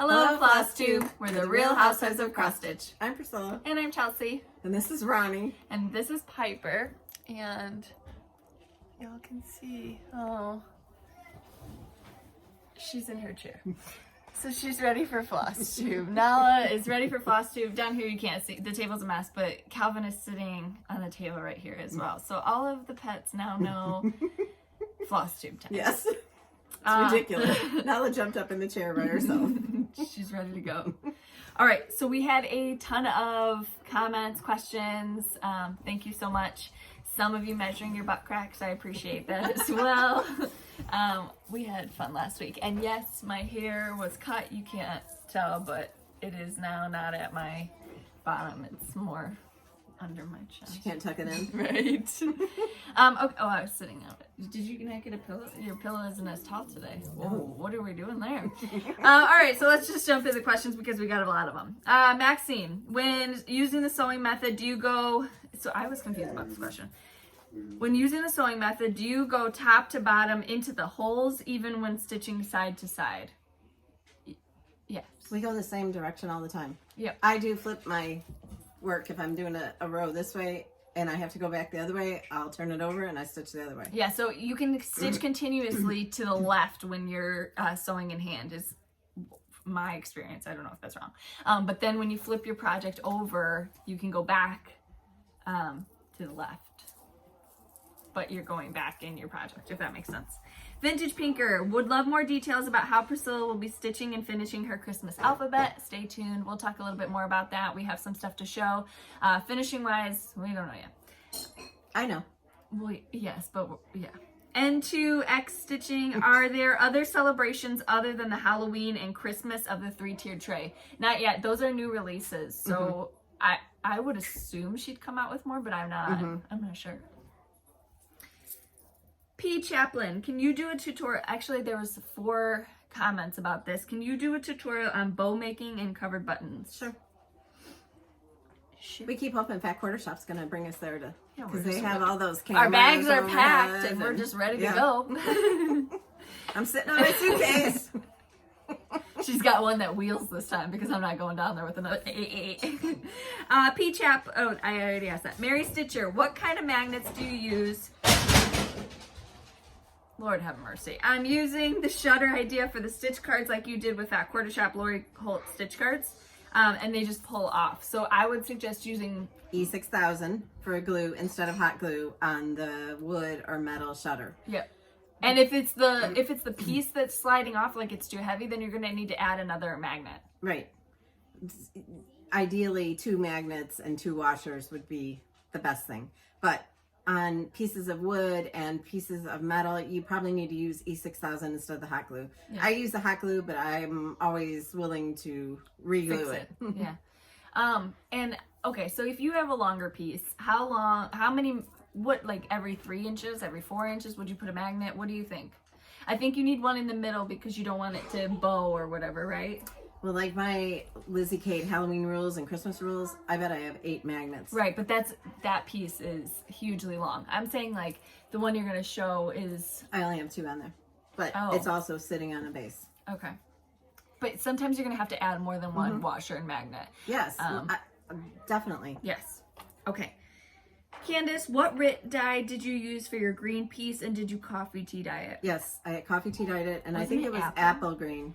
Hello, Flosstube. We're the Real Housewives of Cross Stitch. I'm Priscilla. And I'm Chelsea. And this is Ronnie. And this is Piper. And y'all can see, she's in her chair. So she's ready for Flosstube. Nala is ready for Flosstube. Down here you can't see. The table's a mess, but Calvin is sitting on the table right here as well. So all of the pets now know Flosstube time. Yes. It's ridiculous. Nala jumped up in the chair by herself. She's ready to go. All right, so we had a ton of comments, questions. Thank you so much. Some of you measuring your butt cracks, I appreciate that as well. We had fun last week. And yes, my hair was cut. You can't tell, but it is now not at my bottom. It's more under my chest. You can't tuck it in. Right. Okay. Oh, I was sitting on it. Did you not get a pillow? Your pillow isn't as tall today. Whoa, what are we doing there? All right, so let's just jump into the questions because we got a lot of them. Maxine, when using the sewing method, do you go... So I was confused about this question. When using the sewing method, do you go top to bottom into the holes even when stitching side to side? Yes. We go the same direction all the time. Yep. I do flip my work if I'm doing a row this way and I have to go back the other way. I'll turn it over and I stitch the other way. Yeah, so you can stitch continuously to the left when you're sewing in hand is my experience. I don't know if that's wrong. But then when you flip your project over, you can go back to the left. But you're going back in your project, if that makes sense. Vintage Pinker would love more details about how Priscilla will be stitching and finishing her Christmas alphabet. Stay tuned. We'll talk a little bit more about that. We have some stuff to show. Finishing wise, we don't know yet. I know. Well, yes, but yeah. N2X stitching. Are there other celebrations other than the Halloween and Christmas of the 3-tiered tray? Not yet. Those are new releases. So I would assume she'd come out with more, but I'm not. I'm not sure. P. Chaplin, can you do a tutorial? Actually, there was 4 comments about this. Can you do a tutorial on bow making and covered buttons? Sure. We keep hoping Fat Quarter Shop's going to bring us there to, because they have all those cameras. Our bags are packed and we're just ready to go. I'm sitting on my suitcase. She's got one that wheels this time because I'm not going down there with another. P. Chap, oh, I already asked that. Mary Stitcher, what kind of magnets do you use? Lord have mercy. I'm using the shutter idea for the stitch cards like you did with that Quarter Shop Lori Holt stitch cards. And they just pull off. So I would suggest using E6000 for a glue instead of hot glue on the wood or metal shutter. Yep. And if it's the piece that's sliding off like it's too heavy, then you're gonna need to add another magnet. Right. Ideally 2 magnets and 2 washers would be the best thing. But on pieces of wood and pieces of metal, you probably need to use E6000 instead of the hot glue. Yeah. I use the hot glue, but I'm always willing to re-glue it. Yeah. And okay, so if you have a longer piece, what, every 3 inches, every 4 inches, would you put a magnet? What do you think? I think you need one in the middle because you don't want it to bow or whatever, right? Well, like my Lizzie Kate Halloween rules and Christmas rules, I bet I have 8 magnets. Right, but that piece is hugely long. I'm saying the one you're going to show is... I only have 2 on there, but it's also sitting on a base. Okay. But sometimes you're going to have to add more than one washer and magnet. Yes, definitely. Yes. Okay. Candace, what dye did you use for your green piece, and did you coffee tea dye it? Yes, I coffee tea dyed it, and I think it was apple green.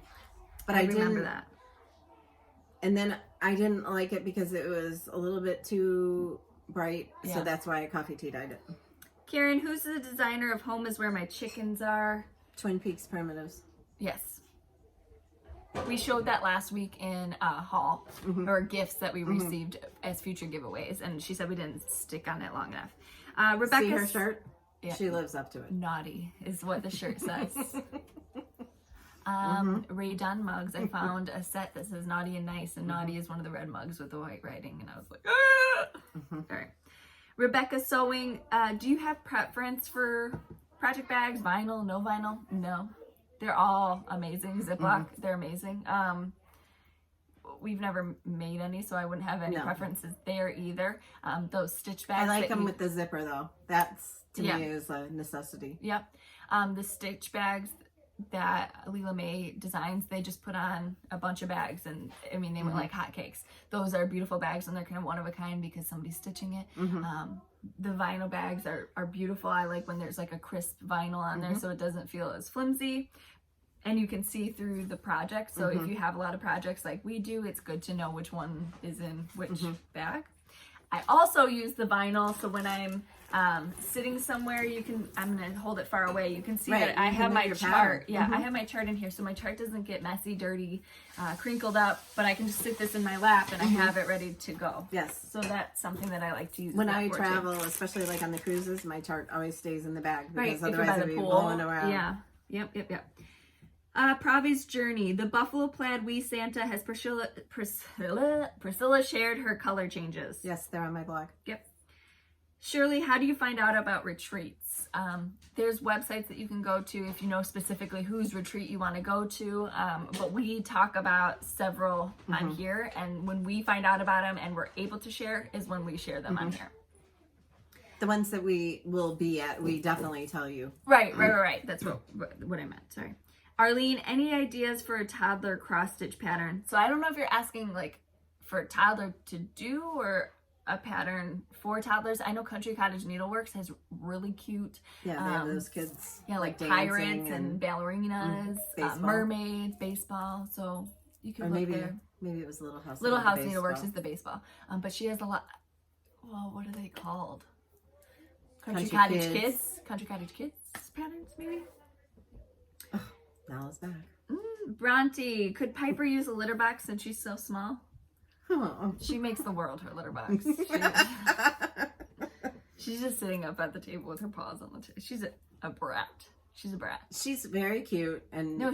But I remember that. And then I didn't like it because it was a little bit too bright, so that's why I coffee tea dyed it. Karen, who's the designer of Home is Where My Chickens Are? Twin Peaks Primitives. Yes. We showed that last week in a haul, or gifts that we received as future giveaways, and she said we didn't stick on it long enough. Rebecca, see her shirt? Yeah. She lives up to it. Naughty is what the shirt says. Ray Dunn mugs. I found a set that says Naughty and Nice, and Naughty is one of the red mugs with the white writing, and I was like, ah! All right. Rebecca Sewing, do you have preference for project bags, vinyl, no vinyl? No. They're all amazing. Ziploc, they're amazing. We've never made any, so I wouldn't have any preferences there either. Those stitch bags. I like them with the zipper, though. That's, to me, is a necessity. Yep. The stitch bags that Leela May designs, they just put on a bunch of bags, and I mean, they went like hotcakes. Those are beautiful bags, and they're kind of one of a kind because somebody's stitching it. The vinyl bags are beautiful. I like when there's like a crisp vinyl on there, so it doesn't feel as flimsy, and you can see through the project. So if you have a lot of projects like we do, it's good to know which one is in which bag. I also use the vinyl, so when I'm sitting somewhere, I'm gonna hold it far away. You can see that I have my chart. Yeah, I have my chart in here, so my chart doesn't get messy, dirty, crinkled up, but I can just stick this in my lap and I have it ready to go. Yes. So that's something that I like to use. When I travel, especially like on the cruises, my chart always stays in the bag because right, otherwise it'd be blowing around. Yeah. Yep. Pravi's Journey. The buffalo plaid wee Santa has Priscilla shared her color changes. Yes, they're on my blog. Yep. Shirley, how do you find out about retreats? There's websites that you can go to if you know specifically whose retreat you want to go to. But we talk about several on here, and when we find out about them and we're able to share is when we share them on here. The ones that we will be at, we definitely tell you. Right. That's what I meant. Sorry. Arlene, any ideas for a toddler cross-stitch pattern? So I don't know if you're asking like for a toddler to do or a pattern for toddlers. I know Country Cottage Needleworks has really cute. Yeah, they have those kids. Yeah, like pirates and ballerinas, mermaids, baseball. So you can look there. Maybe it was Little House. Little House Needleworks is the baseball. But she has a lot. Well, what are they called? Country Cottage Kids. Country Cottage Kids patterns, maybe. Now it's back. Bronte, could Piper use a litter box since she's so small? Oh. She makes the world her litter box. She's just sitting up at the table with her paws on the table. She's a brat. She's a brat. She's very cute and no,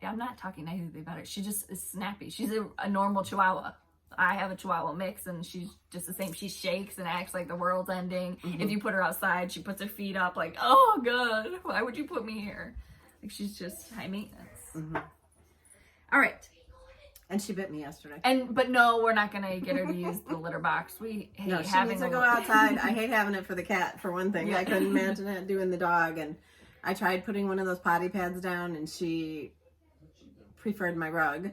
I'm not talking negatively about her. She just is snappy. She's a normal Chihuahua. I have a Chihuahua mix, and she's just the same. She shakes and acts like the world's ending. If you put her outside, she puts her feet up like, oh God, why would you put me here? Like, she's just high maintenance. All right. And she bit me yesterday. But no, we're not gonna get her to use the litter box. We hate she needs to go outside. I hate having it for the cat, for one thing. Yeah. I couldn't imagine it doing the dog. And I tried putting one of those potty pads down, and she preferred my rug.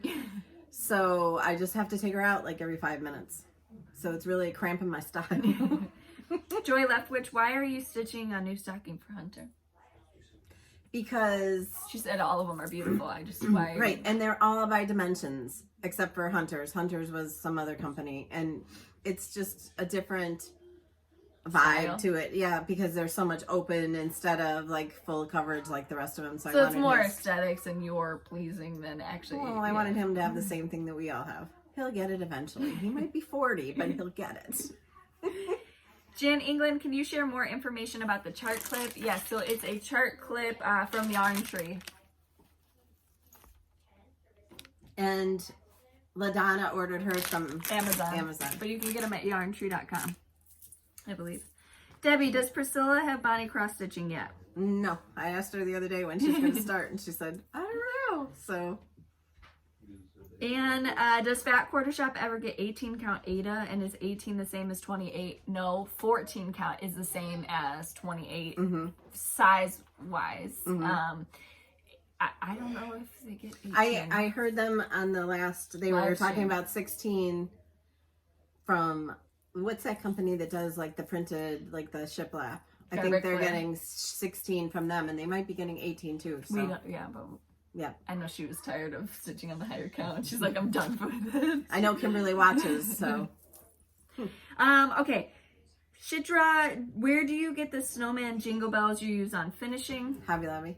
So I just have to take her out like every 5 minutes. So it's really cramping my style. Joy Leftwich, why are you stitching a new stocking for Hunter? Because she said all of them are beautiful. Right, and they're all by dimensions except for Hunter's. Hunter's was some other company, and it's just a different vibe to it. Yeah, because they're so much open instead of like full coverage like the rest of them. So it's more aesthetics and you're pleasing than actually. Well, I wanted him to have the same thing that we all have. He'll get it eventually. He might be 40, but he'll get it. Jen England, can you share more information about the chart clip? Yes, so it's a chart clip from Yarn Tree. And LaDonna ordered hers from Amazon. But you can get them at yarntree.com, I believe. Debbie, does Priscilla have Bonnie cross-stitching yet? No. I asked her the other day when she's going to start, and she said, I don't know. So... And does Fat Quarter Shop ever get 18 count Ada, and is 18 the same as 28? No, 14 count is the same as 28 size wise. I don't know if they get 18. I heard them on the last, they were talking about 16 from, what's that company that does like the printed, like the shiplap? I think they're getting 16 from them, and they might be getting 18 too. So. Yeah, I know she was tired of stitching on the higher count. She's like, I'm done with it. I know Kimberly watches, so. Okay. Shitra, where do you get the snowman jingle bells you use on finishing? Hobby Lobby.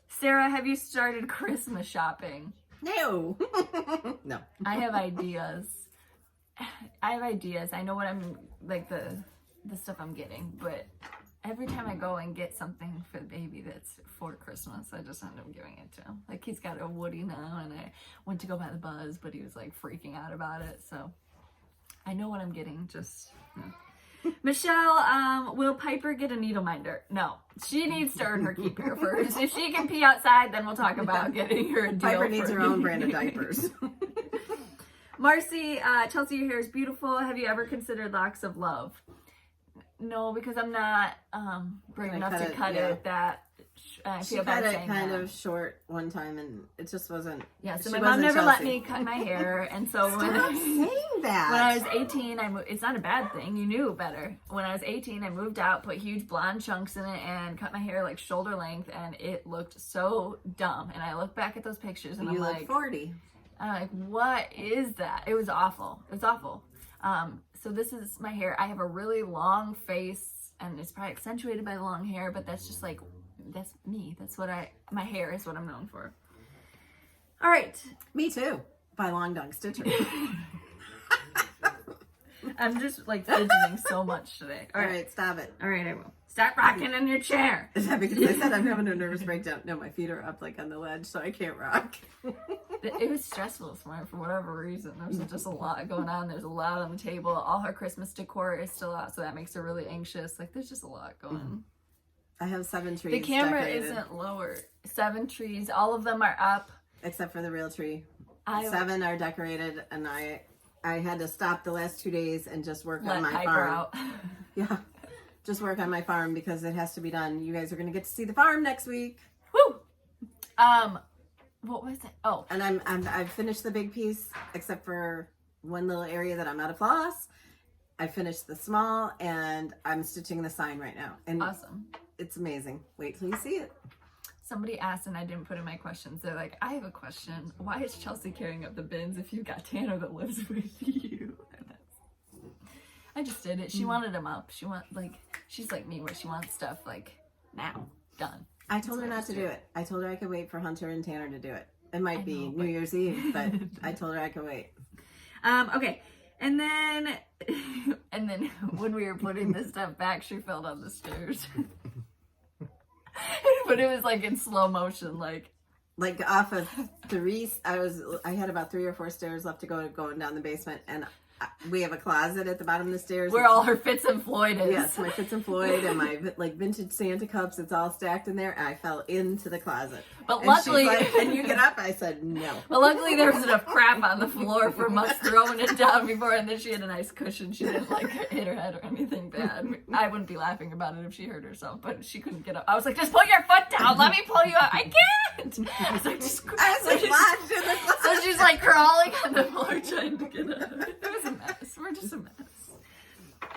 Sarah, have you started Christmas shopping? No. No. I have ideas. I know what I'm, like the stuff I'm getting, but every time I go and get something for the baby that's for Christmas, I just end up giving it to him. Like, he's got a Woody now, and I went to go buy the Buzz, but he was like freaking out about it. So I know what I'm getting. Just Michelle, will Piper get a needle minder? No, she needs to earn her keep here first. If she can pee outside, then we'll talk about getting her a deal. Piper needs her own brand of diapers. Marcy, Chelsea, your hair is beautiful. Have you ever considered locks of love? No, because I'm not brave enough to cut it that I She feel cut bad it saying kind that. of short one time, and it just wasn't. Yeah, so she my mom wasn't never let Chelsea. me cut my hair, and so when Stop saying that. when I was 18, it's not a bad thing. You knew better. When I was 18, I moved out, put huge blonde chunks in it, and cut my hair like shoulder length, and it looked so dumb. And I look back at those pictures, and you I'm look like, 40. I'm like, what is that? It was awful. It was awful. So this is my hair. I have a really long face, and it's probably accentuated by the long hair, but that's just like, that's me. That's what my hair is what I'm known for. All right. Me too. By long dog stitcher. I'm just like fidgeting so much today. All right, stop it. All right, I will. Stop rocking in your chair. Is that because I said I'm having a nervous breakdown? No, my feet are up like on the ledge, so I can't rock. It was stressful this morning for whatever reason. There's just a lot going on. There's a lot on the table. All her Christmas decor is still out, so that makes her really anxious. Like, there's just a lot going on. I have 7 trees. The camera decorated, isn't lower. 7 trees. All of them are up. except for the real tree. 7 are decorated, and I had to stop the last 2 days and just work on my Piper farm. out. Yeah, just work on my farm because it has to be done. You guys are gonna get to see the farm next week. Woo! What was it? Oh, And I've finished the big piece, except for one little area that I'm out of floss. I finished the small, and I'm stitching the sign right now. And awesome. it's amazing. Wait till you see it. Somebody asked, and I didn't put in my questions. They're like, I have a question. Why is Chelsea carrying up the bins if you've got Tanner that lives with you? I just did it. She wanted them up. She's like me, where she wants stuff like now, done. I told her not to do it. I told her I could wait for Hunter and Tanner to do it. It might be New Year's Eve, but I told her I could wait. Okay. And then when we were putting this stuff back, she fell down the stairs. But it was like in slow motion, like off of 3. I had about 3 or 4 stairs left to go going down the basement, and we have a closet at the bottom of the stairs where all her Fitz and Floyd is. Yes, my Fitz and Floyd and my vintage Santa cups. It's all stacked in there. I fell into the closet. But and luckily, she's like, "Can you get up?" I said, "No." But luckily, there was enough crap on the floor from us throwing it down before, and then she had a nice cushion. She didn't hit her head or anything bad. I wouldn't be laughing about it if she hurt herself, but she couldn't get up. I was like, "Just put your foot down. Let me pull you up." I can't. I was like, lodged in the closet. So she's like crawling on the floor trying to get up. It was a mess. We're just a mess.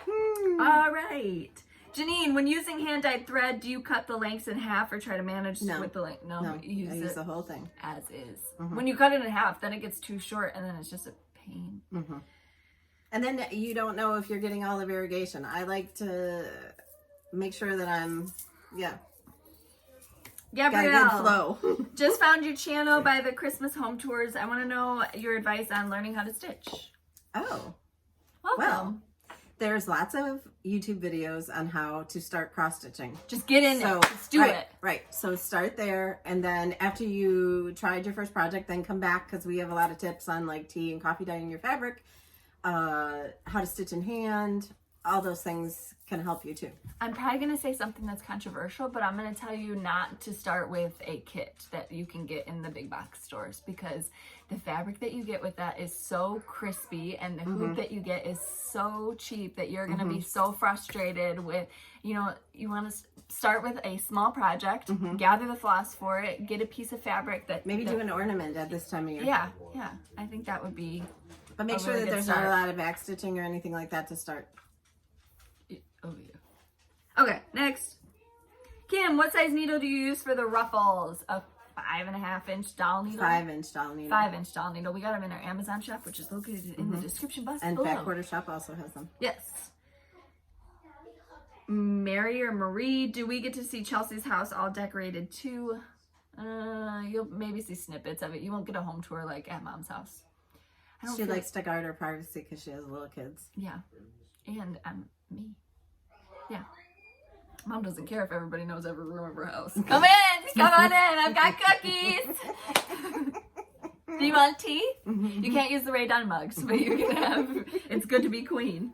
All right. Janine, when using hand-dyed thread, do you cut the lengths in half or try to manage with the length? No, you I use the whole thing. as is. When you cut it in half, then it gets too short, and then it's just a pain. And then you don't know if you're getting all of irrigation. I like to make sure that I'm, got a good flow. Just found your channel by the Christmas home tours. I want to know your advice on learning how to stitch. Oh, Welcome. well, there's lots of YouTube videos on how to start cross stitching. Just get in there. Just do it. Right. So start there, and then after you tried your first project, then come back, because we have a lot of tips on like tea and coffee dyeing your fabric, how to stitch in hand. All those things can help you too. I'm probably going to say something that's controversial, but I'm going to tell you not to start with a kit that you can get in the big box stores, because the fabric that you get with that is so crispy, and the hoop that you get is so cheap that you're going to be so frustrated with, you want to start with a small project, gather the floss for it, get a piece of fabric that... Maybe do an ornament at this time of year. Yeah. I think that would be... But make sure that there's not a lot of back stitching or anything like that to start. Oh, yeah. Okay, next. Kim, what size needle do you use for the ruffles? A 5.5-inch doll needle? 5-inch doll needle. 5-inch doll needle. We got them in our Amazon shop, which is located in the description box And below. Back Quarter Shop also has them. Yes. Mary or Marie, do we get to see Chelsea's house all decorated too? You'll maybe see snippets of it. You won't get a home tour like at Mom's house. She likes to guard her privacy because she has little kids. Yeah. And me. Yeah. Mom doesn't care if everybody knows every room of her house. Come on in. I've got cookies. Do you want tea? You can't use the Ray Dunn mugs, but you can have, it's good to be queen.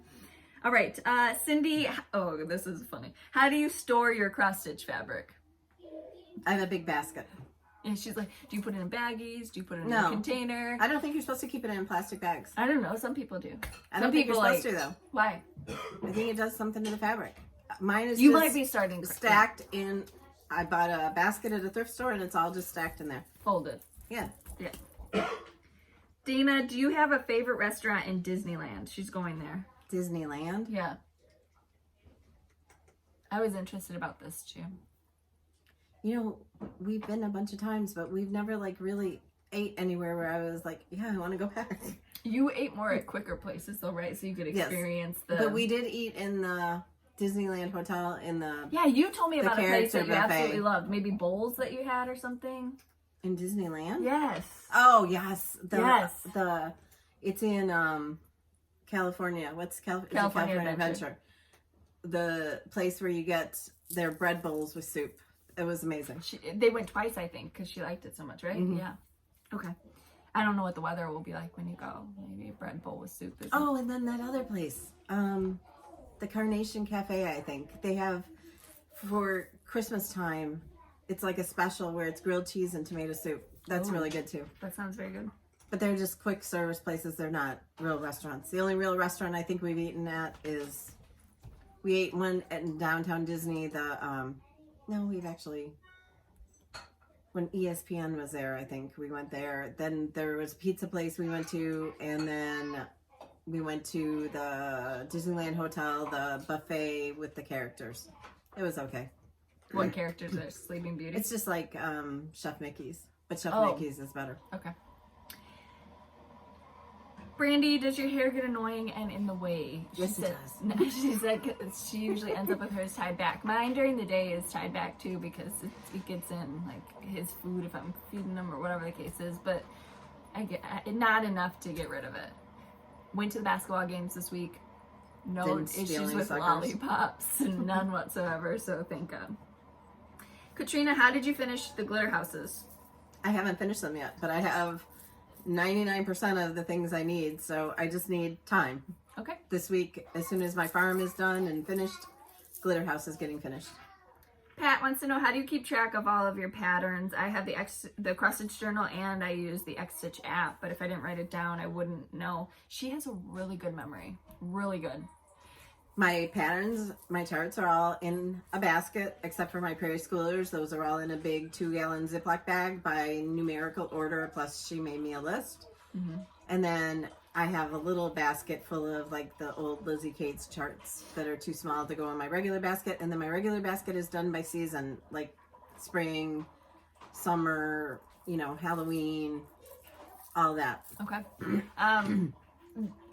All right. Cindy, oh, this is funny. How do you store your cross stitch fabric? I have a big basket. And she's like, do you put it in baggies? Do you put it in a container? I don't think you're supposed to keep it in plastic bags. I don't know. Some people do. I don't think you're supposed to, though. Why? I think it does something to the fabric. Mine is You just might be starting stacked in I bought a basket at a thrift store and it's all just stacked in there. Folded. Yeah. Yeah. Dana, do you have a favorite restaurant in Disneyland? She's going there. Disneyland? Yeah. I was interested about this too. You know, we've been a bunch of times, but we've never like really ate anywhere where I was like, yeah, I want to go back. You ate more at quicker places though, right? So you could experience the... But we did eat in the Disneyland Hotel in the... Yeah, you told me about a place that you buffet. absolutely loved. Maybe bowls that you had or something. In Disneyland? Yes. Oh, yes. Yes. It's in California. What's California Adventure. The place where you get their bread bowls with soup. It was amazing. They went twice, I think, because she liked it so much, right? Mm-hmm. Yeah. Okay. I don't know what the weather will be like when you go. Maybe a bread bowl with soup. Oh, and then that other place. The Carnation Cafe, I think. They have, for Christmas time, it's like a special where it's grilled cheese and tomato soup. That's really good too. That sounds very good. But they're just quick service places. They're not real restaurants. The only real restaurant I think we've eaten at is, we ate one at downtown Disney. No, we've actually, when ESPN was there, I think we went there. Then there was a pizza place we went to, and then we went to the Disneyland Hotel, the buffet with the characters. It was okay. What characters are Sleeping Beauty? It's just like Chef Mickey's, but Chef Mickey's is better. Okay. Brandy, does your hair get annoying and in the way? Yes, it does. She said she usually ends up with hers tied back. Mine during the day is tied back too because it gets in like his food if I'm feeding him or whatever the case is. But I get not enough to get rid of it. Went to the basketball games this week. No issues with lollipops, none whatsoever. So thank God. Katrina, how did you finish the glitter houses? I haven't finished them yet, but I have 99% of the things I need, so I just need time. Okay. This week, as soon as my farm is done and finished, glitter house is getting finished. Pat wants to know, how do you keep track of all of your patterns? I have the cross stitch journal and I use the X Stitch app, but if I didn't write it down, I wouldn't know. She has a really good memory. Really good. My patterns, my charts are all in a basket, except for my prairie schoolers. Those are all in a big 2-gallon Ziploc bag by numerical order, plus she made me a list. Mm-hmm. And then I have a little basket full of like the old Lizzie Kate's charts that are too small to go in my regular basket. And then my regular basket is done by season, like spring, summer, Halloween, all that. Okay.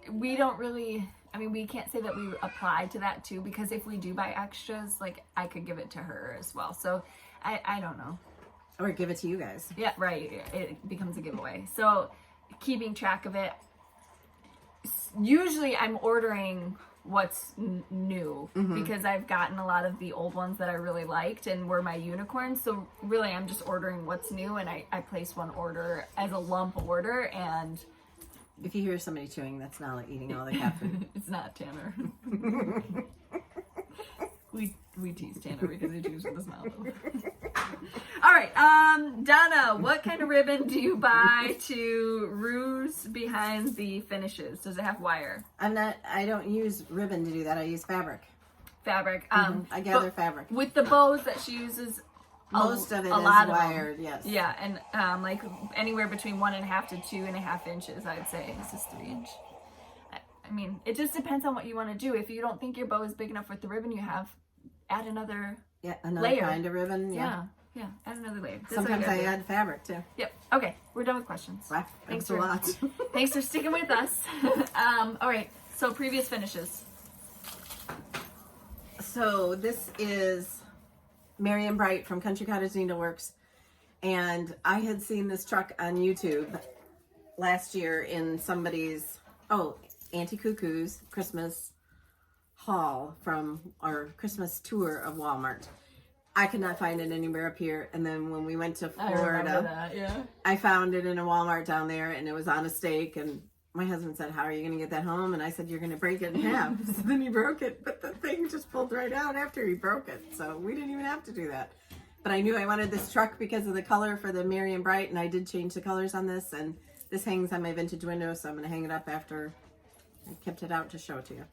We don't really... we can't say that we apply to that too, because if we do buy extras, like I could give it to her as well. So I don't know. Or give it to you guys. Yeah, right. It becomes a giveaway. So keeping track of it. Usually I'm ordering what's new because I've gotten a lot of the old ones that I really liked and were my unicorns. So really I'm just ordering what's new, and I place one order as a lump order. And if you hear somebody chewing, that's Nala eating all the cat food. It's not Tanner. we tease Tanner because he chews with his mouth. All right, Donna, what kind of ribbon do you buy to ruse behind the finishes? Does it have wire? I don't use ribbon to do that. I use fabric. Fabric. I gather fabric. With the bows that she uses, most of it is wired, yes. Yeah, and like anywhere between 1.5 to 2.5 inches, I'd say. This is 3 inch. It just depends on what you want to do. If you don't think your bow is big enough with the ribbon you have, add another layer. Kind of ribbon. Yeah, add another layer. Sometimes I add fabric too. Yep. Okay, we're done with questions. Wow, thanks for a lot. Thanks for sticking with us. All right, so previous finishes. So this is Marion Bright from Country Cottage Needleworks, and I had seen this truck on YouTube last year in somebody's Auntie Cuckoo's Christmas haul from our Christmas tour of Walmart. I could not find it anywhere up here, and then when we went to Florida, I found it in a Walmart down there, and it was on a stake, and my husband said, how are you going to get that home? And I said, you're going to break it in half. So then he broke it, but the thing just pulled right out after he broke it. So we didn't even have to do that. But I knew I wanted this truck because of the color for the Marion Bright, and I did change the colors on this. And this hangs on my vintage window, so I'm going to hang it up after I kept it out to show it to you.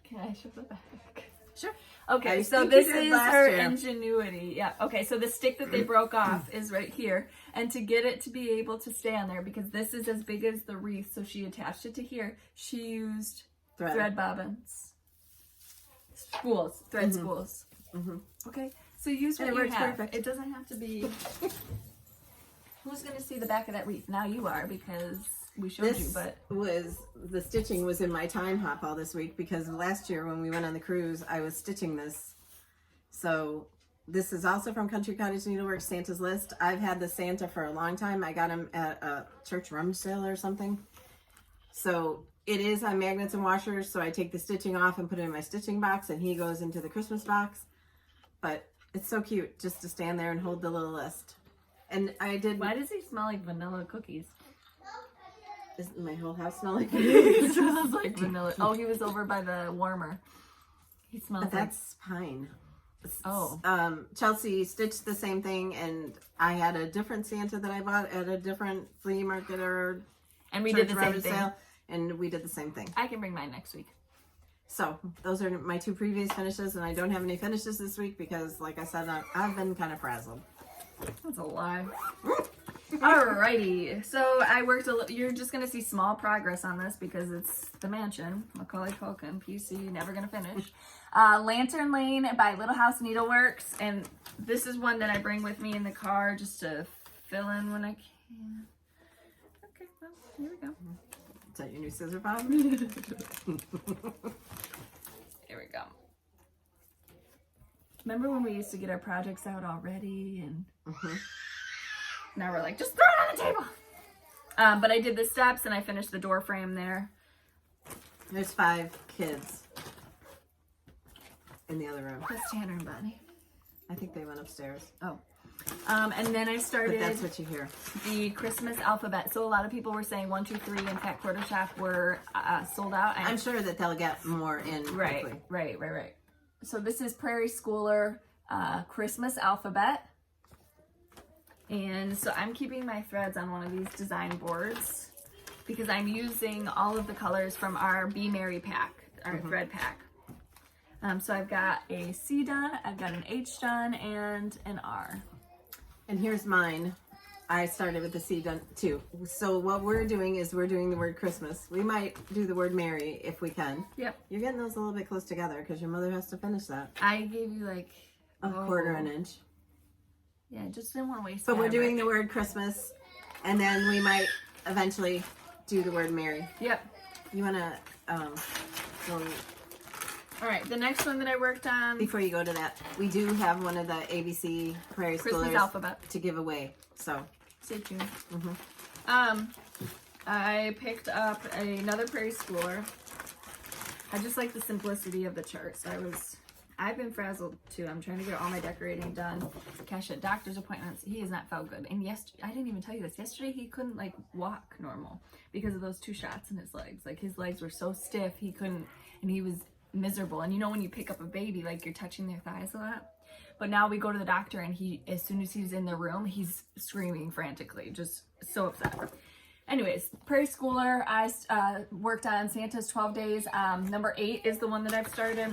Can I show the back? Sure. Okay, I so think this you did is last her year. ingenuity. Yeah. Okay, so the stick that they broke off is right here. And to get it to be able to stay on there, because this is as big as the wreath, so she attached it to here, she used thread bobbins. Spools. Thread spools. Okay, so use what And it you works have. perfect. It doesn't have to be... Who's going to see the back of that wreath? Now you are, because we showed you, but... The stitching was in my time hop all this week, because last year when we went on the cruise, I was stitching this. So this is also from Country Cottage Needleworks, Santa's List. I've had the Santa for a long time. I got him at a church rummage sale or something. So it is on magnets and washers, so I take the stitching off and put it in my stitching box, and he goes into the Christmas box. But it's so cute just to stand there and hold the little list. And I did... Why does he smell like vanilla cookies? Doesn't my whole house smell like It smells like vanilla. Oh, he was over by the warmer. He smells But that's pine. Oh. Chelsea stitched the same thing, and I had a different Santa that I bought at a different flea market or and we church did the same rummage thing. sale, and we did the same thing. I can bring mine next week. So those are my two previous finishes, and I don't have any finishes this week because, like I said, I've been kind of frazzled. That's a lie. Alrighty, so I worked a little. You're just gonna see small progress on this because it's the mansion. Macaulay Culkin, PC, never gonna finish. Lantern Lane by Little House Needleworks, and this is one that I bring with me in the car just to fill in when I can. Okay, well, here we go. Is that your new scissor fob? Here we go. Remember when we used to get our projects out already and now we're like, just throw it on the table. But I did the steps and I finished the door frame there. There's 5 kids in the other room. That's Tanner and Bonnie. I think they went upstairs. Oh. And then I started But that's what you hear. the Christmas alphabet. So a lot of people were saying 1, 2, 3 and Fat Quarter Shop were sold out. I'm sure that they'll get more in quickly. Right. So this is Prairie Schooler Christmas alphabet. And so I'm keeping my threads on one of these design boards because I'm using all of the colors from our Be Merry pack, our thread pack. So I've got a C done, I've got an H done, and an R. And here's mine. I started with the C done too. So what we're doing is we're doing the word Christmas. We might do the word Merry if we can. Yep. You're getting those a little bit close together because your mother has to finish that. I gave you like A quarter an inch. Yeah, just didn't want to waste But we're fabric. doing the word Christmas, and then we might eventually do the word Merry. Yep. You want to go... All right, the next one that I worked on, Before you go to that, we do have one of the ABC Prairie Christmas Schoolers alphabet. to give away. So, Stay tuned. I picked up another Prairie Schooler. I just like the simplicity of the charts. I've been frazzled too. I'm trying to get all my decorating done. Cash at doctor's appointments. He has not felt good. And I didn't even tell you this. Yesterday he couldn't like walk normal because of those 2 shots in his legs. Like his legs were so stiff he couldn't, and he was miserable. And you know when you pick up a baby, like you're touching their thighs a lot. But now we go to the doctor and as soon as he's in the room, he's screaming frantically, just so upset. Anyways, Prairie Schooler, I worked on Santa's 12 days. Number 8 is the one that I've started.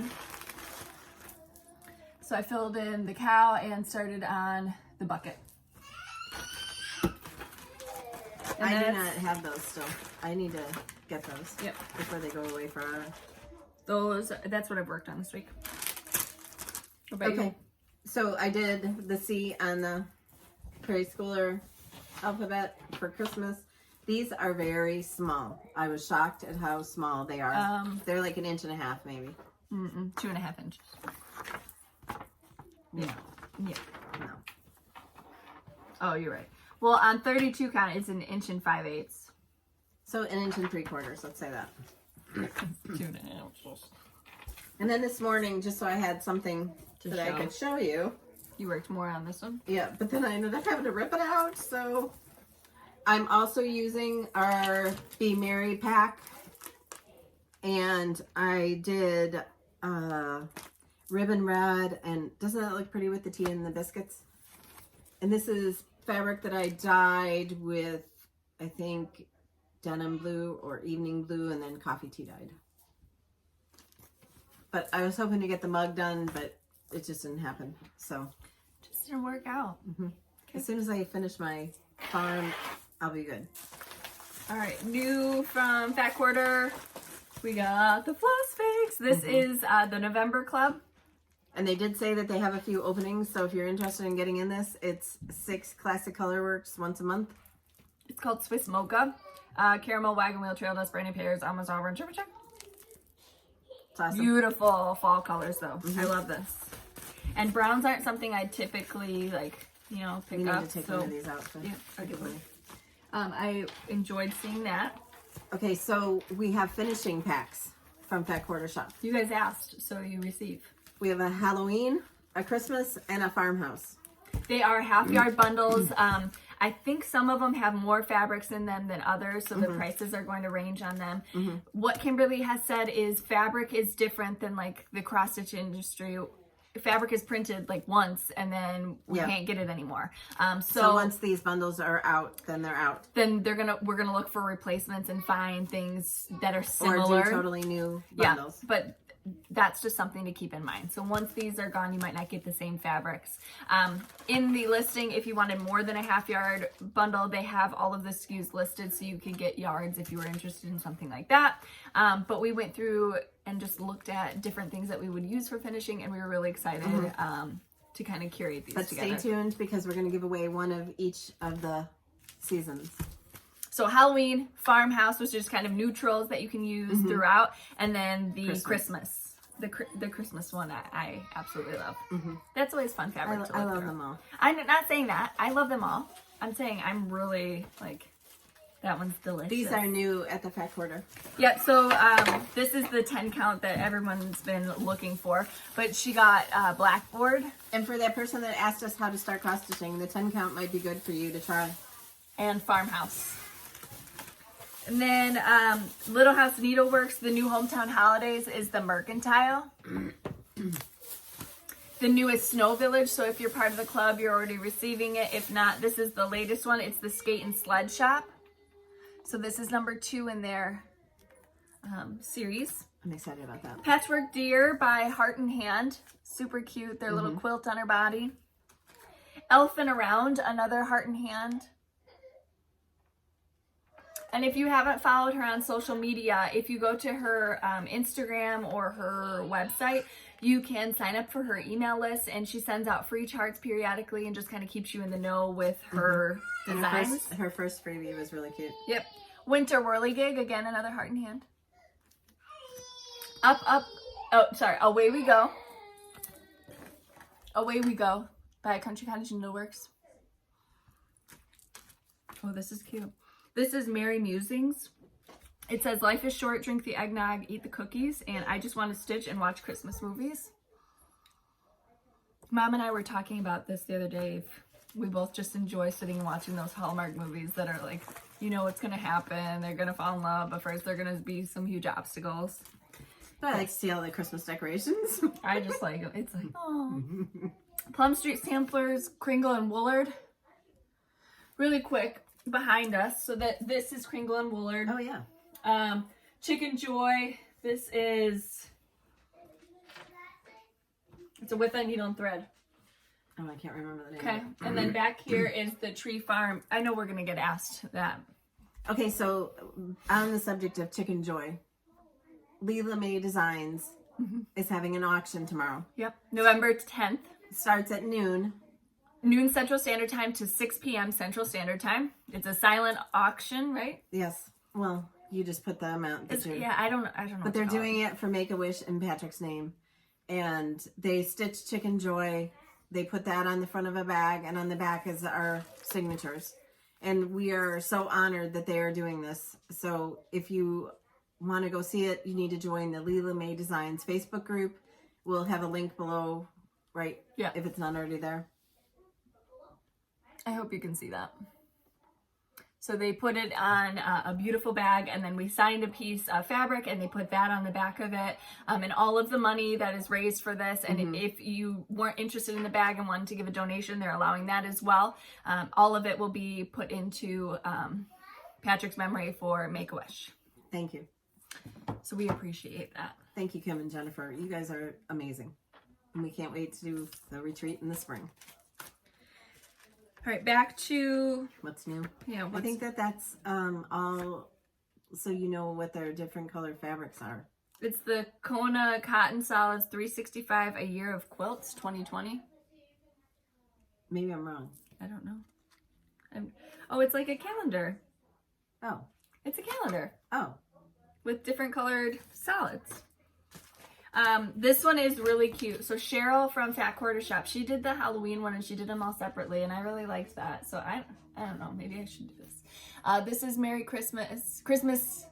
So I filled in the cow and started on the bucket. And I do not have those still. I need to get those. Yep. Before they go away forever. That's what I've worked on this week. What about Okay. you? So I did the C on the Prairie Schooler alphabet for Christmas. These are very small. I was shocked at how small they are. They're like 1.5 inches maybe. 2.5 inches. Yeah. No. Oh, you're right. Well, on 32 count, it's 1 5/8 inches. So 1 3/4 inches, let's say that. 2.5 inches. And then this morning, just so I had something To that show. I could show you. You worked more on this one? Yeah, but then I ended up having to rip it out, so I'm also using our Be Merry pack, and I did ribbon red, and doesn't that look pretty with the tea and the biscuits? And this is fabric that I dyed with, I think, denim blue or evening blue, and then coffee tea dyed. But I was hoping to get the mug done, but it just didn't happen. So Just didn't work out. as soon as I finish my farm, I'll be good. All right, new from Fat Quarter, we got the Floss Fix. This is the November Club. And they did say that they have a few openings, so if you're interested in getting in this, it's 6 classic color works once a month. It's called Swiss Mocha. Caramel, wagon wheel, trail dust, brandy pears, almonds, auburn, triple check. It's awesome. Beautiful fall colors though. I love this. And browns aren't something I typically like, you know, pick We need up. to take so one of these out. So. yeah, I'll get one. I enjoyed seeing that. Okay, so we have finishing packs from Fat Quarter Shop. You guys asked, so you receive. We have a Halloween, a Christmas, and a farmhouse. They are half yard bundles. I think some of them have more fabrics in them than others, so the prices are going to range on them. What Kimberly has said is fabric is different than like the cross stitch industry. Fabric is printed like once and then we can't get it anymore. So once these bundles are out, then they're out. Then we're gonna look for replacements and find things that are similar. Or do totally new bundles. Yeah, but that's just something to keep in mind. So once these are gone, you might not get the same fabrics. In the listing, if you wanted more than a half yard bundle, they have all of the SKUs listed so you could get yards if you were interested in something like that. But we went through and just looked at different things that we would use for finishing, and we were really excited to kind of curate these together. Stay tuned because we're going to give away one of each of the seasons. So Halloween, farmhouse, which is kind of neutrals that you can use throughout, and then the Christmas. The Christmas one I absolutely love. That's always fun fabric to look I love through. them all. I'm not saying that. I love them all. I'm saying I'm really like, that one's delicious. These are new at the Fat Quarter. Yep, so this is the 10 count that everyone's been looking for. But she got blackboard. And for that person that asked us how to start cross stitching, the 10 count might be good for you to try. And farmhouse. And then Little House Needleworks, the new Hometown Holidays is the mercantile. The newest Snow Village, so if you're part of the club, you're already receiving it. If not, this is the latest one. It's the Skate and Sled Shop. So this is number 2 in their series. I'm excited about that. Patchwork Deer by Heart and Hand. Super cute. Their little quilt on her body. Elephant Around, another Heart and Hand. And if you haven't followed her on social media, if you go to her Instagram or her website, you can sign up for her email list, and she sends out free charts periodically and just kind of keeps you in the know with her designs. Her first freebie was really cute. Yep. Winter Whirligig, again, another Heart and Hand. Away We Go. Away We Go by Country Cottage Needleworks. Oh, this is cute. This is Merry Musings. It says, life is short, drink the eggnog, eat the cookies, and I just want to stitch and watch Christmas movies. Mom and I were talking about this the other day. We both just enjoy sitting and watching those Hallmark movies that are like, you know what's going to happen. They're going to fall in love, but first they're going to be some huge obstacles. But I like to see all the Christmas decorations. I just like it. It's like, oh. Plum Street Samplers, Kringle and Woolard. Really quick. Behind us, so that this is Kringle and Woolard. Oh yeah. Chicken Joy. This is, it's a With a Needle and Thread. Oh, I can't remember the name. Okay, and then back here is the Tree Farm. I know we're gonna get asked that. Okay, so on the subject of Chicken Joy, Leela May Designs is having an auction tomorrow. Yep, November 10th. Starts at noon. Noon Central Standard Time to 6 p.m. Central Standard Time. It's a silent auction, right? Yes. Well, you just put the amount that Yeah, I don't know. But they're doing it for Make-A-Wish in Patrick's name. And they stitched Chicken Joy. They put that on the front of a bag, and on the back is our signatures. And we are so honored that they are doing this. So if you want to go see it, you need to join the Leela May Designs Facebook group. We'll have a link below, right? Yeah. If it's not already there. I hope you can see that. So they put it on a beautiful bag, and then we signed a piece of fabric, and they put that on the back of it. And all of the money that is raised for this, and if you weren't interested in the bag and wanted to give a donation, they're allowing that as well. All of it will be put into Patrick's memory for Make-A-Wish. Thank you. So we appreciate that. Thank you, Kim and Jennifer. You guys are amazing. And we can't wait to do the retreat in the spring. All right, back to What's new? yeah. I think that's all, so you know what their different color fabrics are. It's the Kona Cotton Solids 365 A Year of Quilts 2020. Maybe I'm wrong. I don't know. Oh, it's like a calendar. Oh. It's a calendar. Oh. With different colored solids. This one is really cute. So Cheryl from Fat Quarter Shop, she did the Halloween one and she did them all separately, and I really liked that. So I don't know, maybe I should do this. This is Merry Christmas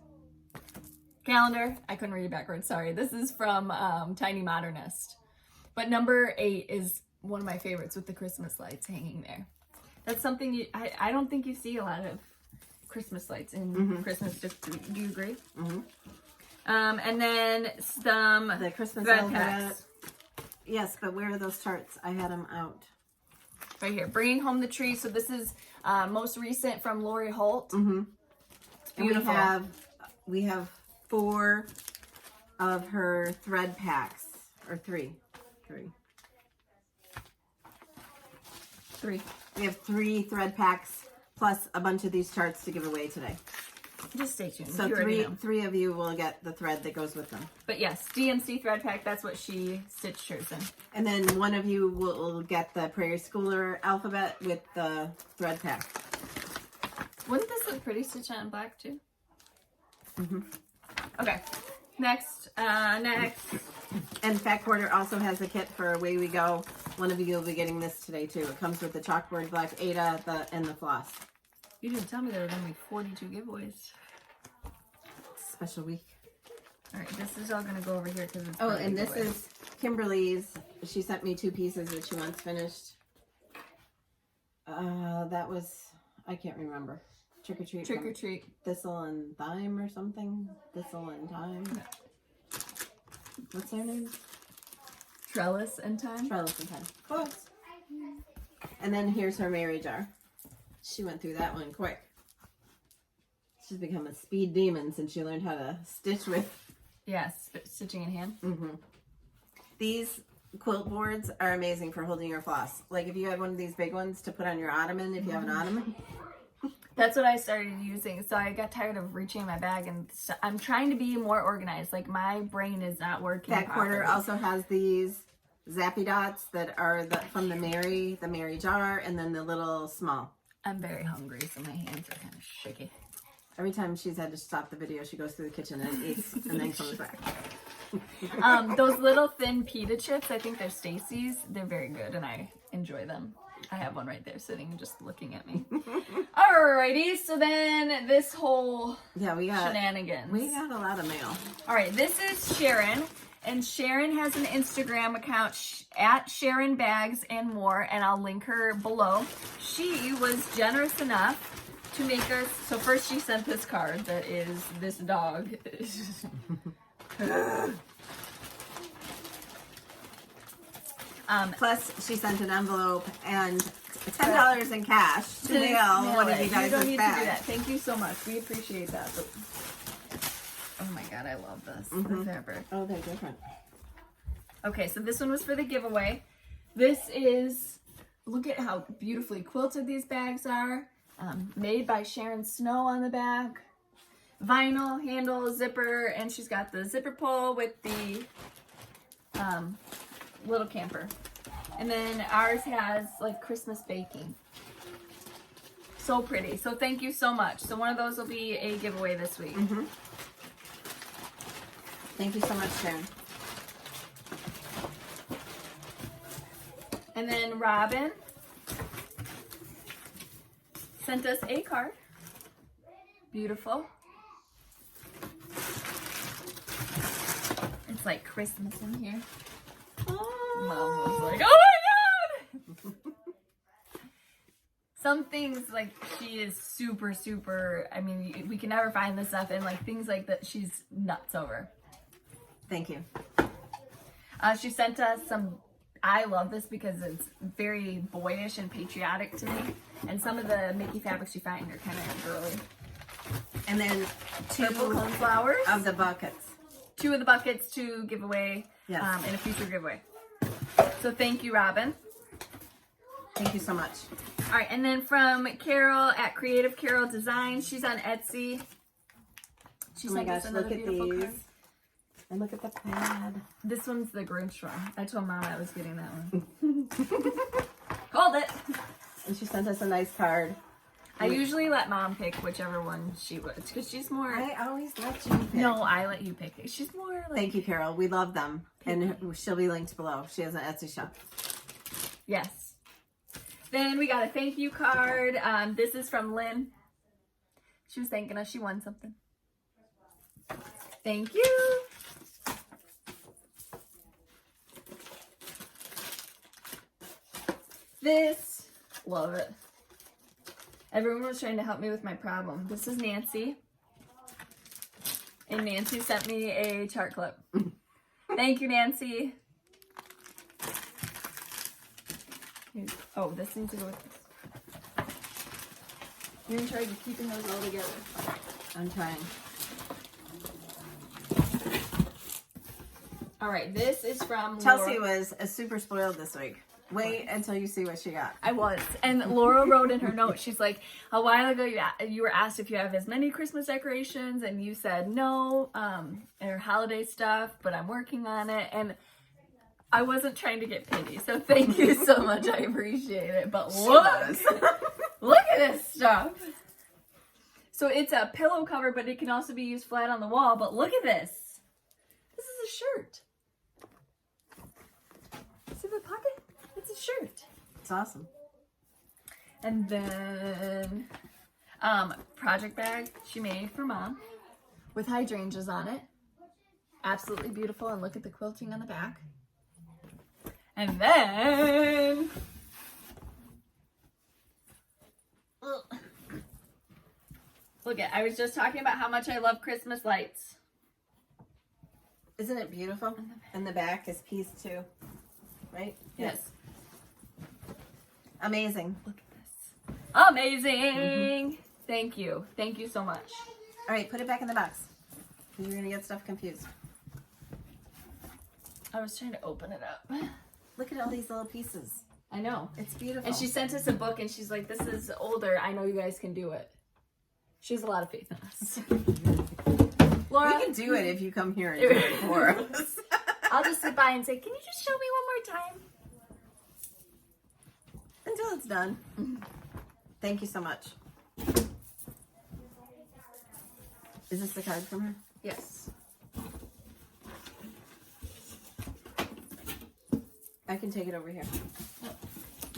calendar. I couldn't read it backwards, sorry. This is from Tiny Modernist. But number 8 is one of my favorites with the Christmas lights hanging there. That's something I don't think you see a lot of Christmas lights in Christmas. Do you agree? Mm-hmm. And then the Christmas thread packs. Yes, but where are those charts? I had them out. Right here, Bringing Home the Tree. So this is most recent from Lori Holt. Mm-hmm. It's beautiful. And we have 4 of her thread packs, or 3. We have 3 thread packs plus a bunch of these charts to give away today. Just stay tuned. So three of you will get the thread that goes with them. But yes, DMC thread pack, that's what she stitched hers in. And then one of you will get the Prairie Schooler alphabet with the thread pack. Wouldn't this look pretty stitched on black too? Mm-hmm. Okay, next. And Fat Quarter also has a kit for Away We Go. One of you will be getting this today too. It comes with the chalkboard, black Ada, and the floss. You didn't tell me there were going to be 42 giveaways. Special week. All right, this is all going to go over here because it's. Oh, and this is Kimberly's. She sent me 2 pieces that she wants finished. That was, I can't remember. Trick or Treat. Trick or Treat. Thistle and Thyme or something. Thistle and Thyme. What's their name? Trellis and Time. Trellis and Time. Close. And then here's her Mary jar. She went through that one quick. She's become a speed demon since she learned how to stitch with. Yes, stitching in hand. Mm-hmm. These quilt boards are amazing for holding your floss. Like if you had one of these big ones to put on your ottoman, if you have an ottoman. That's what I started using. So I got tired of reaching in my bag, and I'm trying to be more organized. Like my brain is not working. Fat Quarter also has these Zappy Dots that are from the Mary jar, and then the little small. I'm very hungry, so my hands are kind of shaky. Every time she's had to stop the video, she goes through the kitchen and eats, and then comes back. Those little thin pita chips, I think they're Stacy's. They're very good, and I enjoy them. I have one right there sitting, just looking at me. Alrighty, so then this whole shenanigans. We got a lot of mail. All right, this is Sharon. And Sharon has an Instagram account at Sharon Bags and More, and I'll link her below. She was generous enough to make us, so first she sent this card that is this dog. Plus she sent an envelope and $10 in cash to mail one of you guys' bags. You don't need to do that. Thank you so much. We appreciate that. Oh my god, I love this. The fabric. Oh, they're different. Okay, so this one was for the giveaway. This is, look at how beautifully quilted these bags are. Made by Sharon Snow on the back. Vinyl handle, zipper, and she's got the zipper pull with the little camper. And then ours has like Christmas baking. So pretty. So thank you so much. So one of those will be a giveaway this week. Thank you so much, Sharon. And then Robin sent us a card. Beautiful. It's like Christmas in here. Mom was like, oh my god! Some things, like, she is super, I mean, we can never find this stuff, and like things like that, she's nuts over. Thank you. She sent us some, I love this because it's very boyish and patriotic to me. And some of the Mickey fabrics you find are kind of girly. And then purple 2 coneflowers. of the buckets. 2 of the buckets to give away Yes. in a future giveaway. So thank you, Robin. Thank you so much. All right, and then from Carol at Creative Carol Design. She's on Etsy. She Oh my sent us gosh, another look at beautiful these. card. And look at the plaid. This one's the Grinch one. I told Mom I was getting that one. Called it. And she sent us a nice card. I usually let Mom pick whichever one she would, because she's more. I always let you pick. No, I let you pick it. She's more like. Thank you, Carol. We love them. And she'll be linked below. She has an Etsy shop. Yes. Then we got a thank you card. This is from Lynn. She was thanking us. She won something. Thank you. This, love it. Everyone was trying to help me with my problem. This is Nancy. And Nancy sent me a chart clip. Thank you, Nancy. Oh, this needs to go with this. You're in charge of keeping those all together. I'm trying. All right, this is from Chelsea Laura. was super spoiled this week. Wait until you see what she got. I was. And Laura wrote in her note, she's like, a while ago you were asked if you have as many Christmas decorations, and you said no, or holiday stuff, but I'm working on it. And I wasn't trying to get pity, so thank you so much. I appreciate it. But look, look at this stuff. So it's a pillow cover, but it can also be used flat on the wall. But look at this. This is a shirt. See the pocket? It's a shirt. It's awesome. And then project bag she made for Mom with hydrangeas on it. Absolutely beautiful. And look at the quilting on the back. And then look at, I was just talking about how much I love Christmas lights. Isn't it beautiful? And the back is piece 2, right? Yes. Amazing. Look at this. Amazing. Thank you. Thank you so much. All right, put it back in the box. You're going to get stuff confused. I was trying to open it up. Look at all these little pieces. I know. It's beautiful. And she sent us a book and she's like, this is older. I know you guys can do it. She has a lot of faith in us. Laura, we can do it if you come here and do it for us. I'll just sit by and say, can you just show me one more time? Until it's done. Thank you so much. Is this the card from her? Yes. I can take it over here.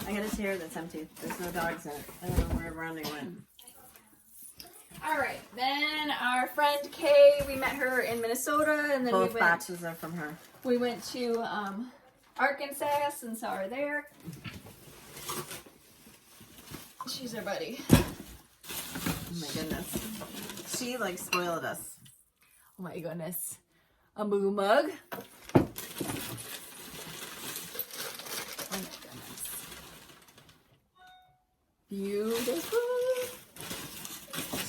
I got a chair that's empty. There's no dogs in it. I don't know where Ronnie went. All right. Then our friend Kay, we met her in Minnesota, and then Both boxes are from her. we went to Arkansas and saw her there. She's our buddy. Oh my goodness. She like spoiled us. Oh my goodness. A moo mug. Oh my goodness. Beautiful.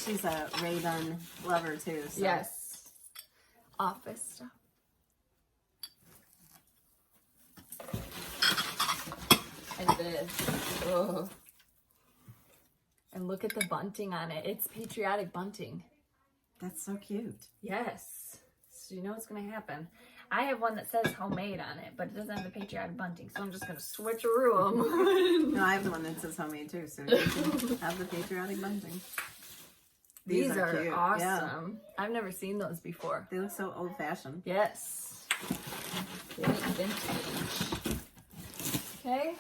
She's a Ray-Ban lover too. So. Yes. Office stuff. And this. Oh. And look at the bunting on it. It's patriotic bunting. That's so cute. Yes. So you know what's going to happen. I have one that says homemade on it, but it doesn't have the patriotic bunting, so I'm just going to switcheroo them. No, I have the one that says homemade too, so you can have the patriotic bunting. These are cute. awesome. Yeah. I've never seen those before. They look so old-fashioned. Yes. Very vintage. Okay.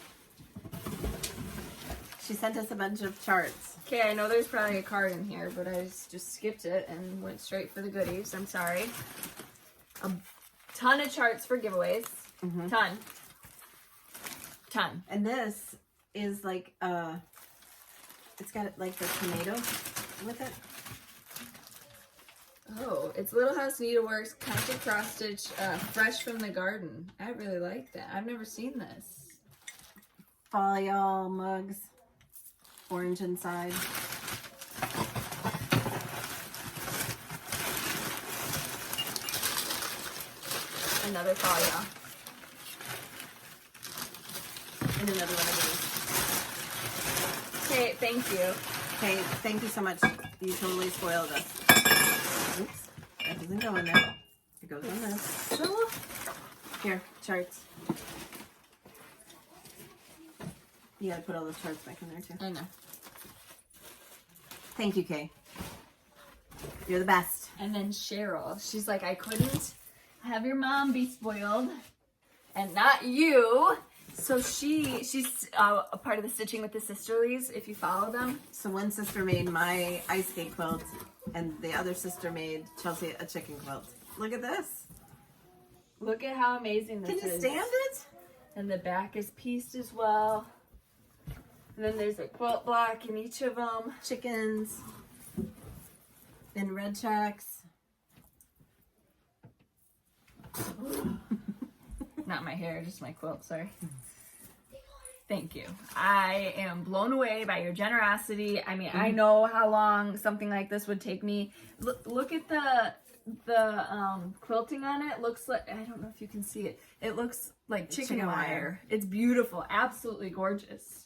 She sent us a bunch of charts. Okay, I know there's probably a card in here, but I just skipped it and went straight for the goodies. I'm sorry. A ton of charts for giveaways. Mm-hmm. Ton. And this is like, it's got like the tomato with it. Oh, it's Little House Needleworks, Country Cross Stitch, fresh from the garden. I really like that. I've never seen this. Folial mugs. Orange inside. another folio. And another one of these. Okay, thank you. Okay, thank you so much. You totally spoiled us. Oops, that doesn't go in there. It goes on this. Here, charts. You gotta put all those charts back in there too. I know. Thank you, Kay. You're the best. And then Cheryl, she's like, I couldn't have your mom be spoiled and not you. So she's a part of the Stitching with the Sisterlies, if you follow them. So one sister made my ice skate quilt, and the other sister made Chelsea a chicken quilt. Look at this. Look at how amazing this is. Can you stand it? And the back is pieced as well. And then there's a quilt block in each of them. Chickens and red checks. Not my hair, just my quilt, sorry. Thank you. I am blown away by your generosity. I mean, I know how long something like this would take me. Look at the quilting on it. Looks like, I don't know if you can see it. It looks like chicken wire. It's beautiful, absolutely gorgeous.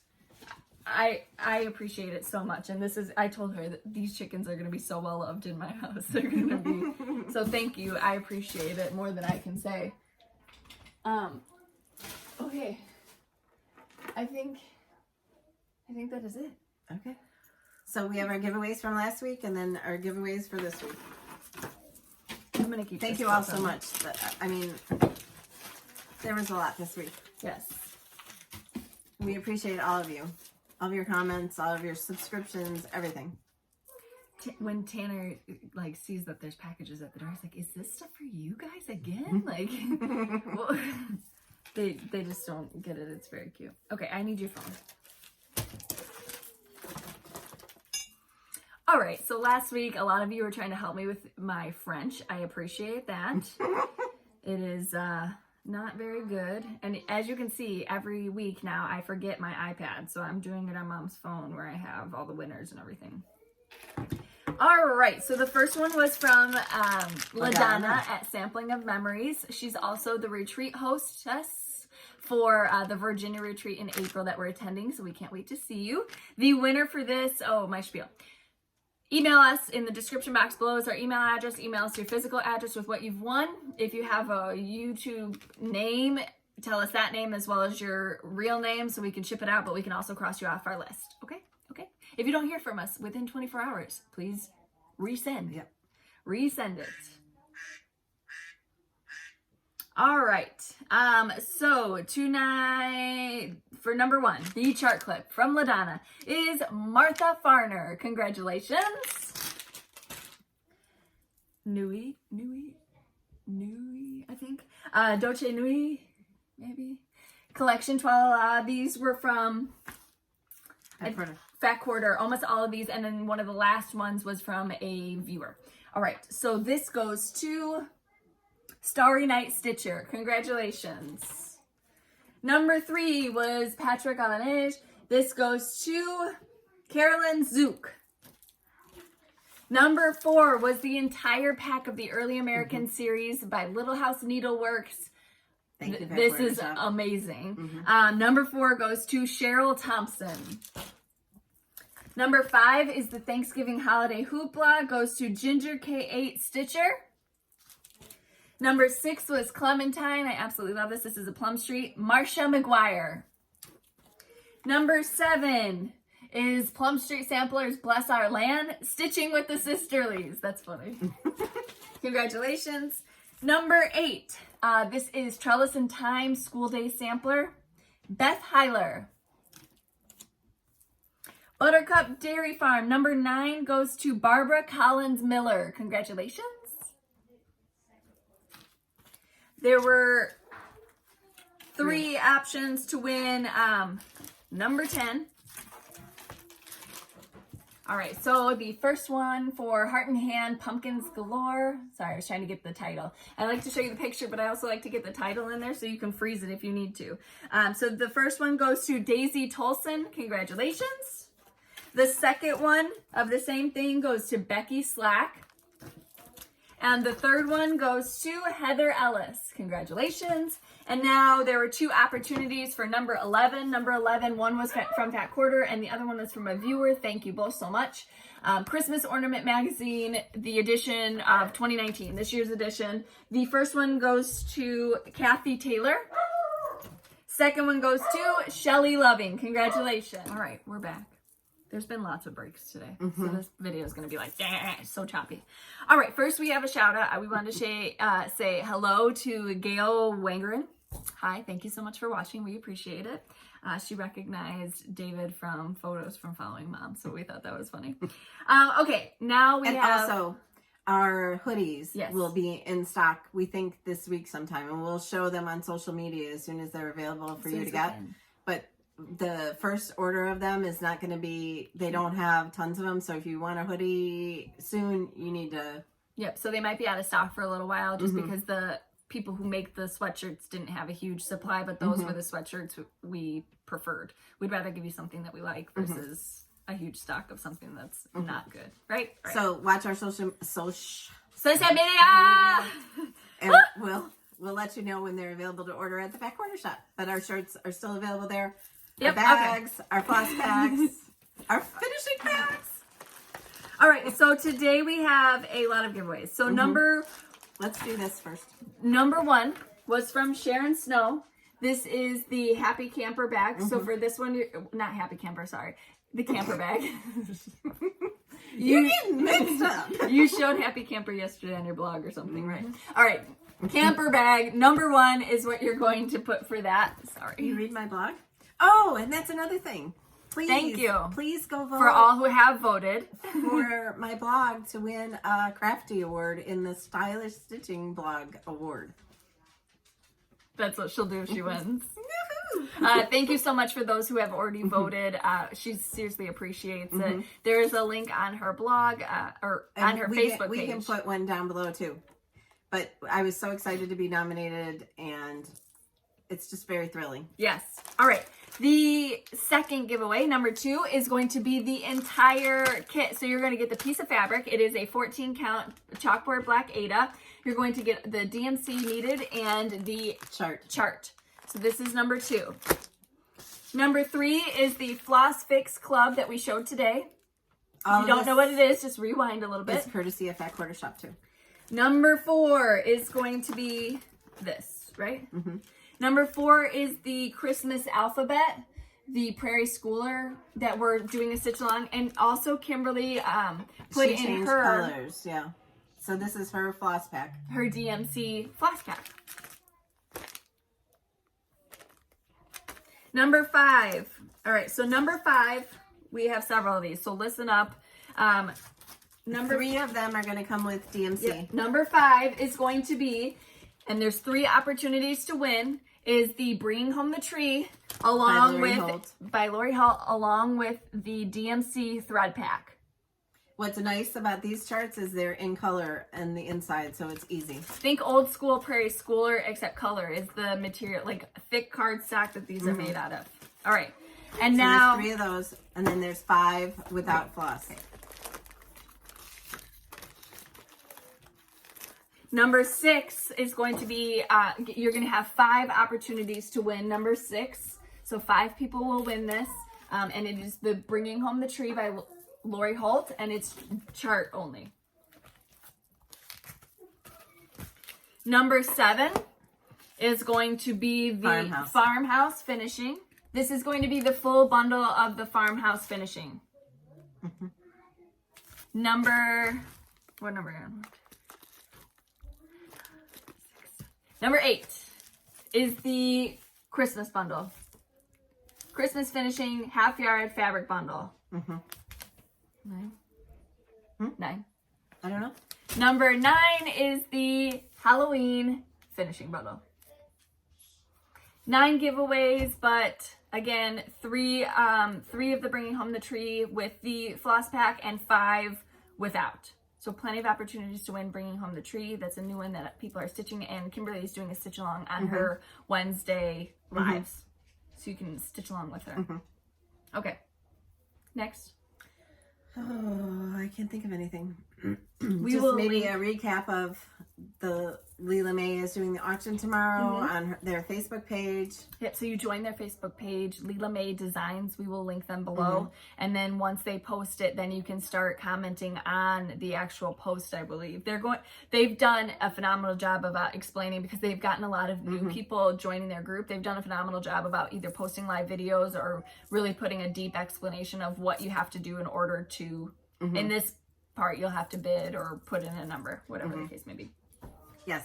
I appreciate it so much. And this is, I told her that these chickens are going to be so well loved in my house. They're going to be, so thank you. I appreciate it more than I can say. Okay. I think that is it. Okay. So we have our giveaways from last week and then our giveaways for this week. I'm going to keep Thank you all so much. I mean, there was a lot this week. Yes. We appreciate all of you. All of your comments, all of your subscriptions, everything. When Tanner like sees that there's packages at the door, he's like, "Is this stuff for you guys again?" Like, well, they just don't get it. It's very cute. Okay, I need your phone. All right. So last week, a lot of you were trying to help me with my French. I appreciate that. It is not very good, and as you can see, every week now I forget my iPad, so I'm doing it on Mom's phone where I have all the winners and everything. All right, so the first one was from LaDonna at Sampling of Memories. She's also the retreat hostess for the Virginia retreat in April that we're attending, so we can't wait to see you. The winner for this, oh, my spiel. Email us in the description box below is our email address. Email us your physical address with what you've won. If you have a YouTube name, tell us that name as well as your real name so we can ship it out, but we can also cross you off our list. Okay? Okay. If you don't hear from us within 24 hours, please resend. Yep. Resend it. All right. So tonight for number one, the chart clip from LaDonna is Martha Farner. Congratulations. Nui, I think. Dolce Nui, maybe. Collection 12. These were from Fat Quarter. Almost all of these. And then one of the last ones was from a viewer. All right. So this goes to Starry Night Stitcher. Congratulations. Number 3 was Patrick Alanege. This goes to Carolyn Zook. Number 4 was the entire pack of the Early American series by Little House Needleworks. Thank you. This is amazing. Number 4 goes to Cheryl Thompson. Number 5 is the Thanksgiving Holiday Hoopla. Goes to Ginger K8 Stitcher. Number 6 was Clementine. I absolutely love this. This is a Plum Street. Marcia McGuire. Number 7 is Plum Street Samplers Bless Our Land. Stitching with the Sisterlies. That's funny. Congratulations. Number 8. This is Trellis and Time School Day Sampler. Beth Heiler. Buttercup Dairy Farm. Number 9 goes to Barbara Collins Miller. Congratulations. There were 3 options to win. Number 10. All right, so the first one for Heart and Hand Pumpkins Galore. Sorry, I was trying to get the title. I like to show you the picture, but I also like to get the title in there so you can freeze it if you need to. So the first one goes to Daisy Tolson. Congratulations. The second one of the same thing goes to Becky Slack. And the third one goes to Heather Ellis. Congratulations. And now there were 2 opportunities for number 11. Number 11, one was from Pat Quarter and the other one was from a viewer. Thank you both so much. Christmas Ornament Magazine, the edition of 2019, this year's edition. The first one goes to Kathy Taylor. Second one goes to Shelly Loving. Congratulations. All right, we're back. There's been lots of breaks today, so this video is going to be like, so choppy. All right, first we have a shout out. We wanted to say hello to Gail Wangerin. Hi, thank you so much for watching. We appreciate it. She recognized David from photos from Following Mom, so we thought that was funny. Okay, now we have... also, our hoodies will be in stock, we think, this week sometime, and we'll show them on social media as soon as they're available for you to get. But the first order of them is not going to be, they don't have tons of them, so if you want a hoodie soon, you need to... Yep, so they might be out of stock for a little while just because the people who make the sweatshirts didn't have a huge supply, but those were the sweatshirts we preferred. We'd rather give you something that we like versus a huge stock of something that's not good, right? So watch our social media! And we'll let you know when they're available to order at the Back Corner Shop. But our shirts are still available there. Yep, our bags, our floss packs, our finishing packs. All right, so today we have a lot of giveaways. So let's do this first. Number 1 was from Sharon Snow. This is the Happy Camper bag. So for this one, not Happy Camper, sorry. The camper bag. You're getting mixed up. You showed Happy Camper yesterday on your blog or something, right? All right. Camper bag. Number 1 is what you're going to put for that. Sorry. You read my blog? Oh, and that's another thing. Please, thank you. Please go vote. For all who have voted. For my blog to win a Crafty Award in the Stylish Stitching Blog Award. That's what she'll do if she wins. Thank you so much for those who have already voted. She seriously appreciates it. There is a link on her blog or on her Facebook page. We can put one down below too. But I was so excited to be nominated, and it's just very thrilling. Yes. All right. The second giveaway, number 2, is going to be the entire kit. So you're going to get the piece of fabric. It is a 14 count chalkboard black Aida. You're going to get the DMC needed and the chart. So this is number 2. Number 3 is the Floss Fix Club that we showed today. If you don't know what it is, just rewind a little bit. It's courtesy of Fat Quarter Shop too. Number 4 is going to be this, right? Number 4 is the Christmas alphabet, the Prairie Schooler that we're doing a stitch along, and also Kimberly put in her colors. Yeah. So this is her floss pack, her DMC floss pack. Number 5. All right. So number 5, we have several of these. So listen up. Number 3 of them are going to come with DMC. Yep. Number 5 is going to be, and there's 3 opportunities to win, is the Bringing Home the Tree by Lori Holt, along with the DMC thread pack. What's nice about these charts is they're in color and the inside, so it's easy. Think old school Prairie Schooler, except color is the material, like thick cardstock that these are made out of. All right. And so now there's 3 of those, and then there's 5 without floss. Okay. Number 6 is going to be, you're going to have 5 opportunities to win number 6. So 5 people will win this. And it is the Bringing Home the Tree by Lori Holt, and it's chart only. Number 7 is going to be the farmhouse finishing. This is going to be the full bundle of the farmhouse finishing. What number? Number 8 is the Christmas bundle. Christmas finishing half yard fabric bundle. 9. 9. I don't know. Number 9 is the Halloween finishing bundle. 9 giveaways, but again, 3 of the Bringing Home the Tree with the floss pack and 5 without. So plenty of opportunities to win Bringing Home the Tree. That's a new one that people are stitching, and Kimberly is doing a stitch along on her Wednesday lives. So you can stitch along with her. Okay. Next. Oh, I can't think of anything. We will maybe a recap of the Leela May is doing the auction tomorrow on their Facebook page. Yep, so you join their Facebook page, Leela May Designs. We will link them below. And then once they post it, then you can start commenting on the actual post, I believe. They've done a phenomenal job about explaining, because they've gotten a lot of new people joining their group. They've done a phenomenal job about either posting live videos or really putting a deep explanation of what you have to do in order to, in this part, you'll have to bid or put in a number, whatever the case may be. Yes.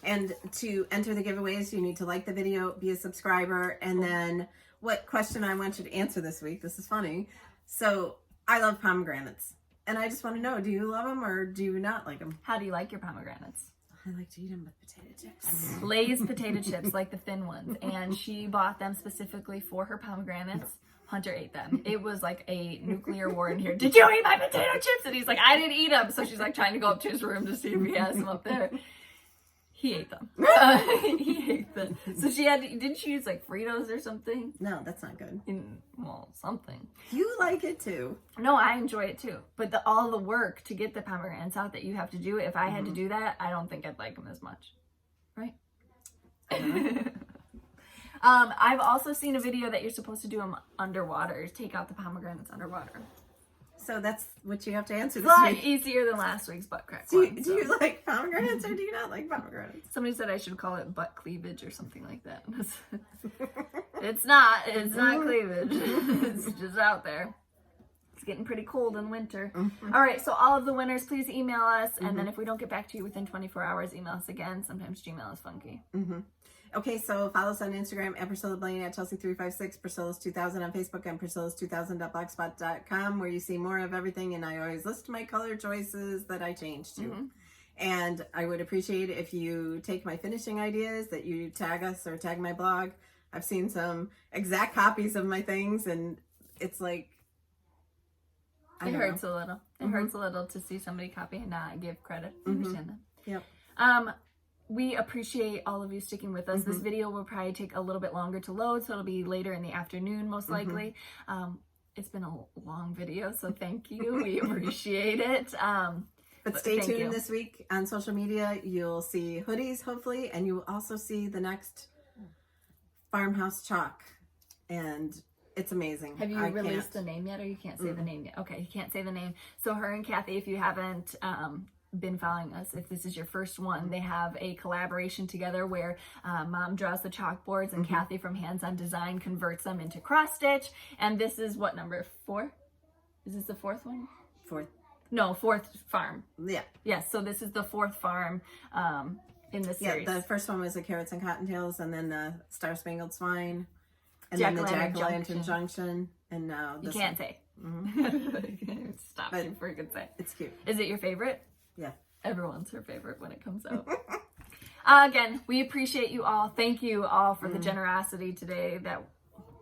And to enter the giveaways, you need to like the video, be a subscriber, and then what question I want you to answer this week. This is funny. So I love pomegranates, and I just want to know, do you love them or do you not like them? How do you like your pomegranates? I like to eat them with potato chips. Lay's potato chips, like the thin ones, and she bought them specifically for her pomegranates. Hunter ate them. It was like a nuclear war in here. Did you eat my potato chips? And he's like, I didn't eat them. So she's like trying to go up to his room to see if he has them up there. He ate them. He ate them. So didn't she use like Fritos or something? No, that's not good. Well, something. You like it too. No, I enjoy it too. But all the work to get the pomegranates out that you have to do, if I had to do that, I don't think I'd like them as much. Right? I've also seen a video that you're supposed to do them underwater. Take out the pomegranates underwater. So that's what you have to answer It's this a lot week. easier than last week's butt crack Do one. you like pomegranates or do you not like pomegranates? Somebody said I should call it butt cleavage or something like that. It's not cleavage. It's just out there. It's getting pretty cold in winter. All right, so all of the winners, please email us. And then if we don't get back to you within 24 hours, email us again. Sometimes Gmail is funky. Okay, so follow us on Instagram at Priscilla Blaine, at Chelsea356, Priscilla's2000 on Facebook, and Priscilla's2000.blogspot.com, where you see more of everything. And I always list my color choices that I change to. And I would appreciate if you take my finishing ideas, that you tag us or tag my blog. I've seen some exact copies of my things, and it's like, It hurts a little. It hurts a little to see somebody copy and not give credit. I understand that. Yep. We appreciate all of you sticking with us. This video will probably take a little bit longer to load, so it'll be later in the afternoon, most likely. It's been a long video, so thank you. We appreciate it. But stay tuned this week on social media. You'll see hoodies, hopefully, and you will also see the next farmhouse chalk. And it's amazing. Have you released the name yet, or you can't say the name yet? Okay, you can't say the name. So her and Kathy, if you haven't been following us, if this is your first one, they have a collaboration together where Mom draws the chalkboards and Kathy from Hands On Design converts them into cross stitch. And this is what number? 4? Is this the 4th one? 4th. No, 4th farm. Yeah. Yes, so this is the 4th farm in the series. Yeah, the first one was the Carrots and Cottontails, and then the Star Spangled Swine, and then the Jack-o'-lantern Junction, and now this You can't one. say. Stop, But you freaking say. It's cute. Is it your favorite? Yeah. Everyone's her favorite when it comes out. Again, we appreciate you all. Thank you all for the generosity today.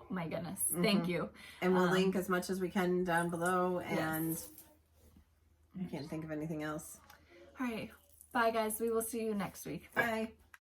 My goodness. Thank you. And we'll link as much as we can down below, and I can't think of anything else. All right. Bye, guys. We will see you next week. Bye.